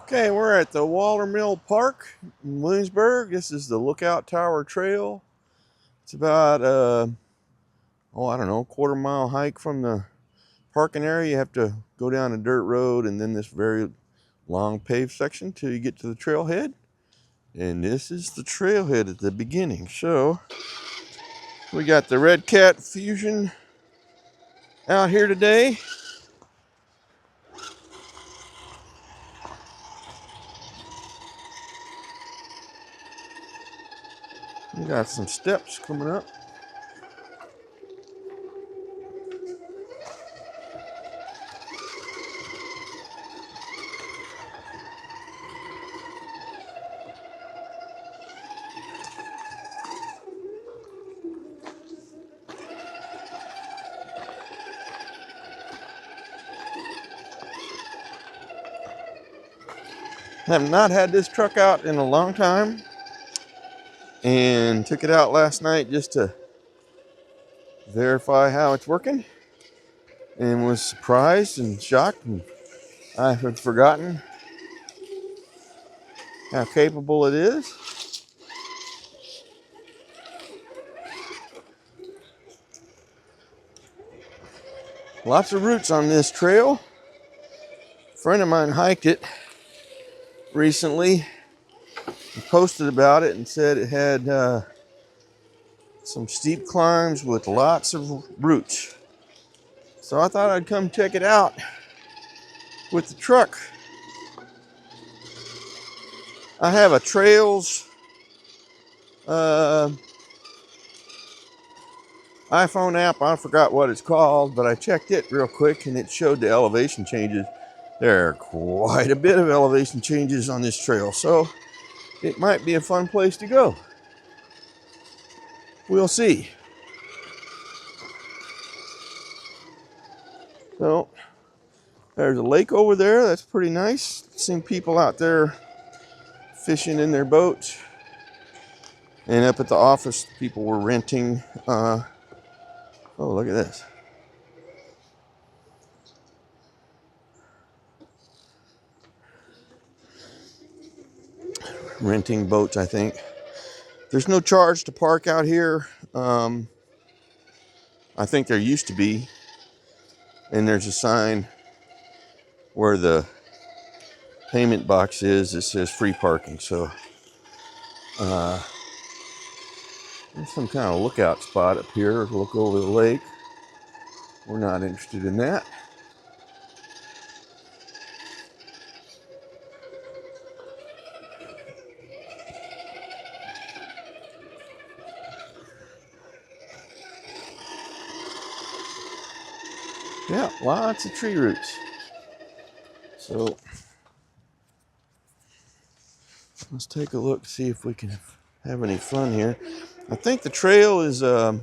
Okay, we're at the Waller Mill Park in Williamsburg. This is the Lookout Tower Trail. It's about I don't know, quarter-mile hike from the parking area. You have to go down a dirt road and then this very long paved section till you get to the trailhead. And this is the trailhead at the beginning. So we got the Redcat Fusion out here today. We got some steps coming up. Have not had this truck out in a long time, and took it out last night just to verify how it's working, and was surprised and shocked, and I had forgotten how capable it is. Lots of roots on this trail. A friend of mine hiked it recently and posted about it and said it had some steep climbs with lots of roots. So I thought I'd come check it out with the truck. I have a Trails iPhone app. I forgot what it's called, but I checked it real quick and it showed the elevation changes. There are quite a bit of elevation changes on this trail, so it might be a fun place to go. We'll see. So there's a lake over there. That's pretty nice. Seeing people out there fishing in their boats. And up at the office, people were renting. Oh, look at this. Renting boats, I think. There's no charge to park out here. I think there used to be. And there's a sign where the payment box is that says free parking. So there's some kind of lookout spot up here to look over the lake. We're not interested in that. Yeah, lots of tree roots. So let's take a look, see if we can have any fun here. I think the trail is about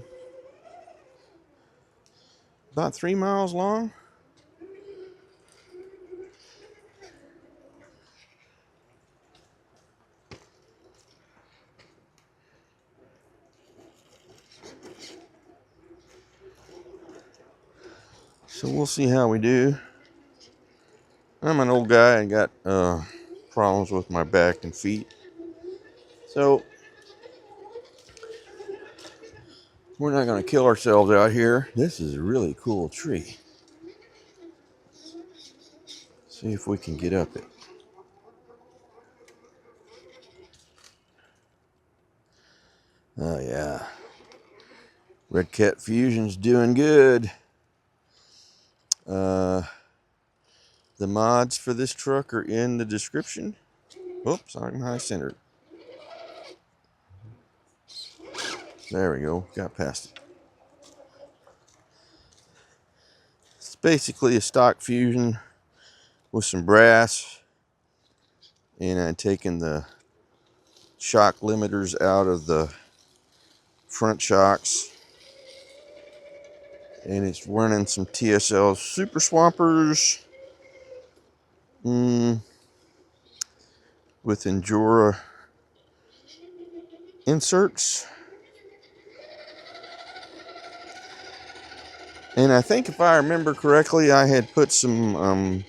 3 miles long. So we'll see how we do. I'm an old guy and got problems with my back and feet. So we're not going to kill ourselves out here. This is a really cool tree. See if we can get up it. Oh yeah. Redcat Fusion's doing good. The mods for this truck are in the description. Oops, I'm high centered. There we go, got past it. It's basically a stock Fusion with some brass, and I've taken the shock limiters out of the front shocks, and it's running some TSL Super Swampers with Endura inserts. And I think if I remember correctly, I had put some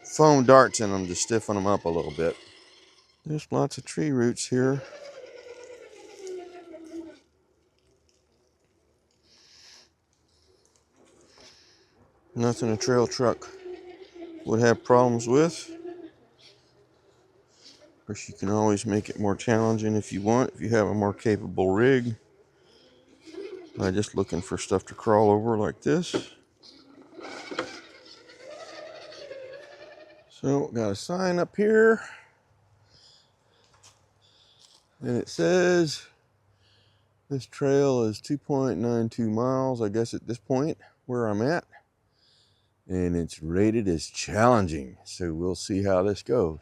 foam darts in them to stiffen them up a little bit. There's lots of tree roots here. Nothing a trail truck would have problems with. Of course, you can always make it more challenging if you want, if you have a more capable rig. By just looking for stuff to crawl over like this. So, got a sign up here. And it says this trail is 2.92 miles, I guess at this point where I'm at. And it's rated as challenging. So we'll see how this goes.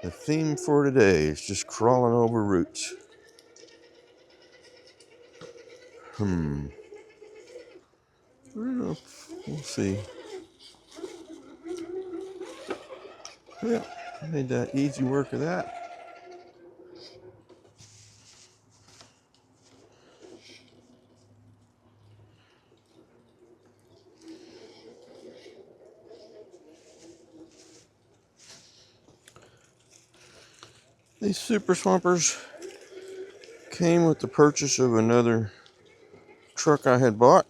The theme for today is just crawling over roots. We'll see. Yeah, made that easy work of that. These super swampers came with the purchase of another truck I had bought,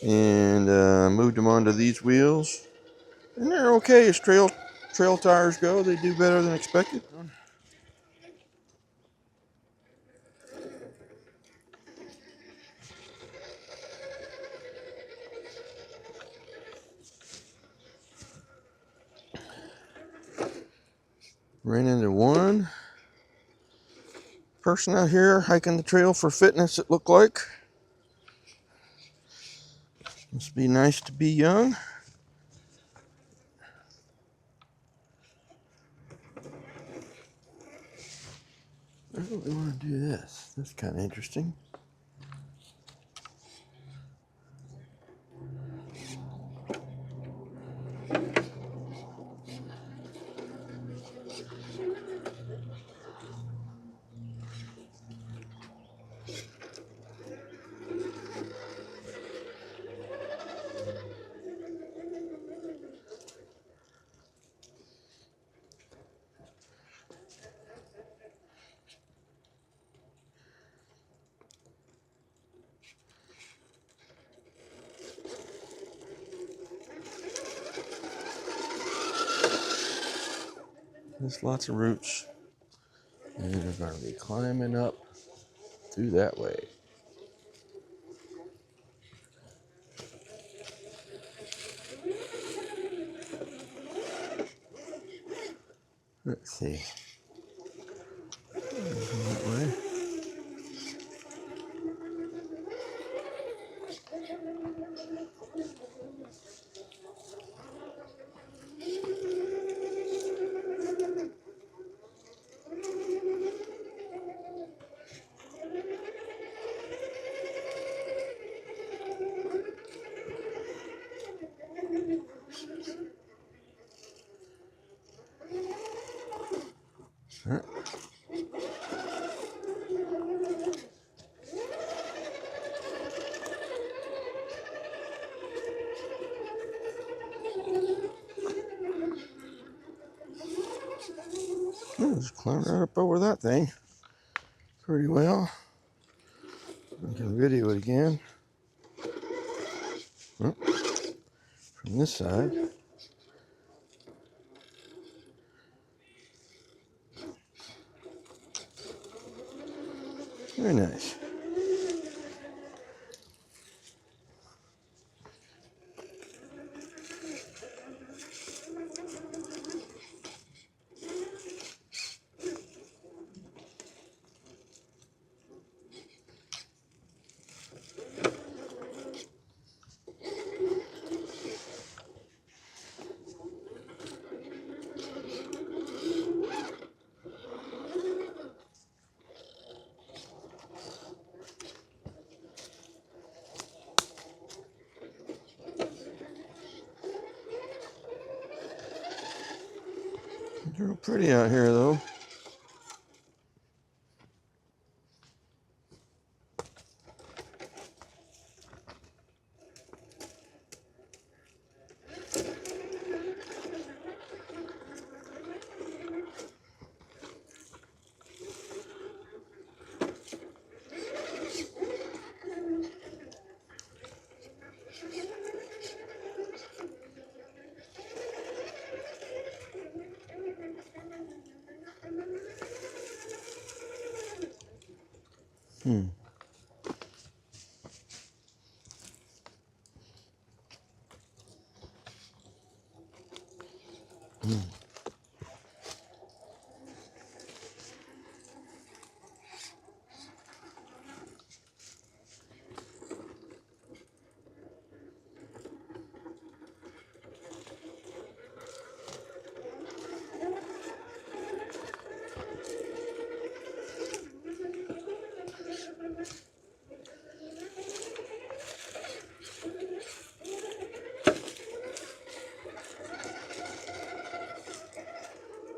and moved them onto these wheels, and they're okay as trail tires go. They do better than expected. Ran into one person out here hiking the trail for fitness, it looked like. Must be nice to be young. I really want to do this. That's kind of interesting. There's lots of roots, and we're going to be climbing up through that way. Let's see. That way. Huh? Just climb right up over that thing pretty well. I can video it again. Oh, from this side. Very nice. It's real pretty out here, though. Hmm. Hmm.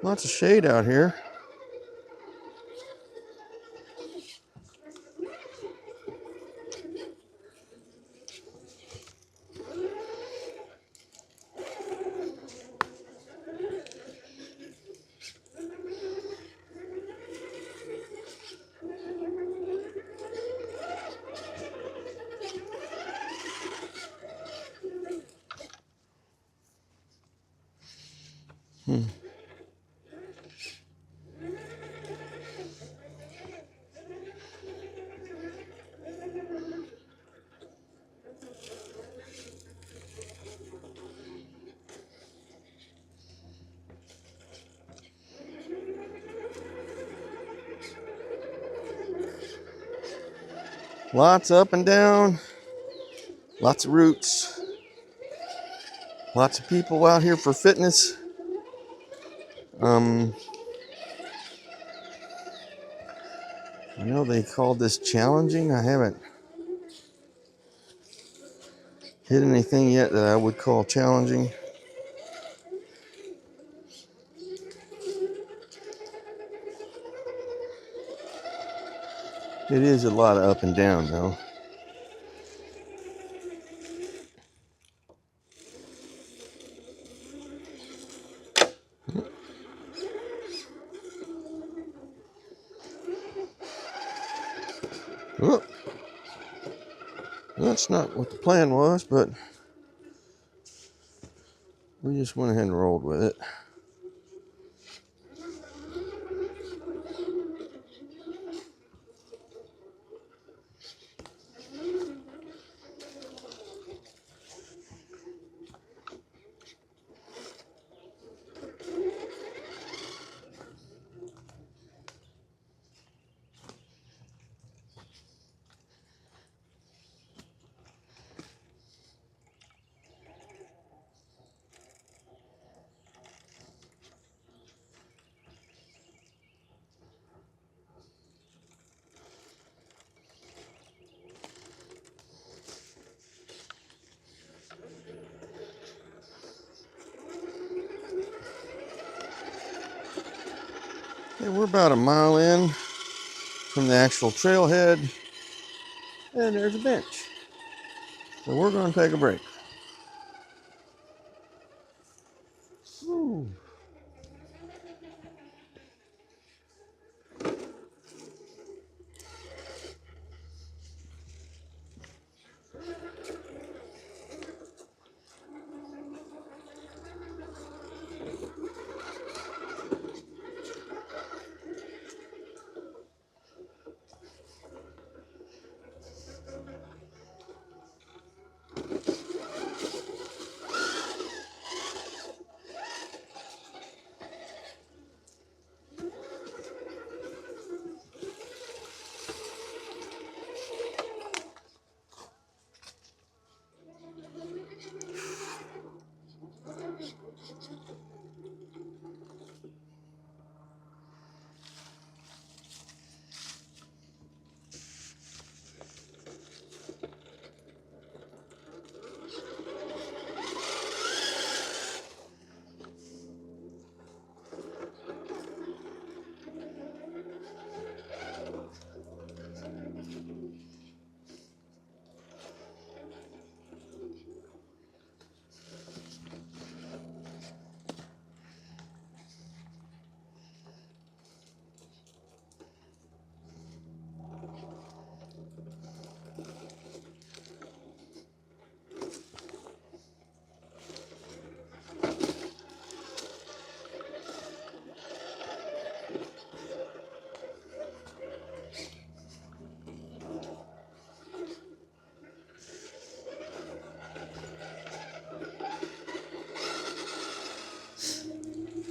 Lots of shade out here. Hmm. Lots up and down, lots of roots, lots of people out here for fitness. I know they called this challenging. I haven't hit anything yet that I would call challenging. It is a lot of up and down though. Oh, that's not what the plan was, but we just went ahead and rolled with it. Okay, we're about a mile in from the actual trailhead, and there's a bench. So we're going to take a break. Ooh.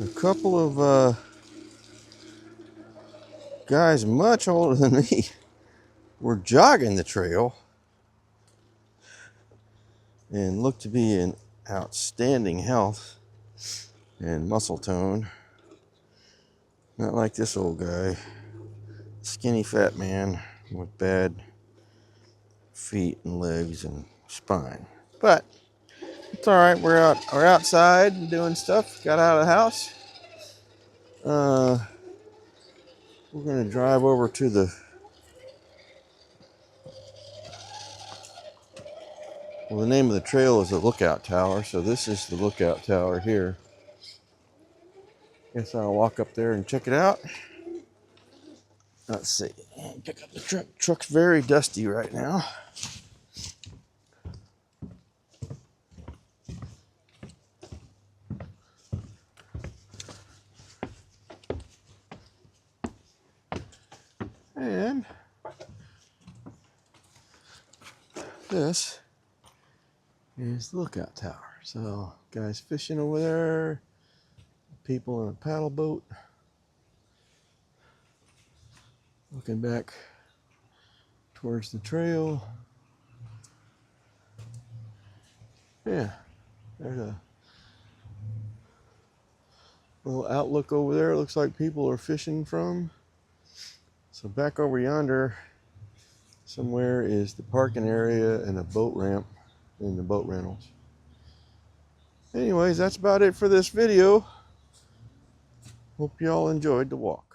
A couple of guys much older than me were jogging the trail and looked to be in outstanding health and muscle tone. Not like this old guy, skinny fat man with bad feet and legs and spine. But it's all right. We're outside and doing stuff. Got out of the house. We're gonna drive over to the. Well, the name of the trail is the Lookout Tower, so this is the Lookout Tower here. Guess I'll walk up there and check it out. Let's see. Pick up the truck. Truck's very dusty right now. And this is the Lookout Tower. So, guys fishing over there, people in a paddle boat, looking back towards the trail. Yeah, there's a little outlook over there. It looks like people are fishing from. So back over yonder somewhere is the parking area and a boat ramp in the boat rentals. Anyways, that's about it for this video. Hope y'all enjoyed the walk.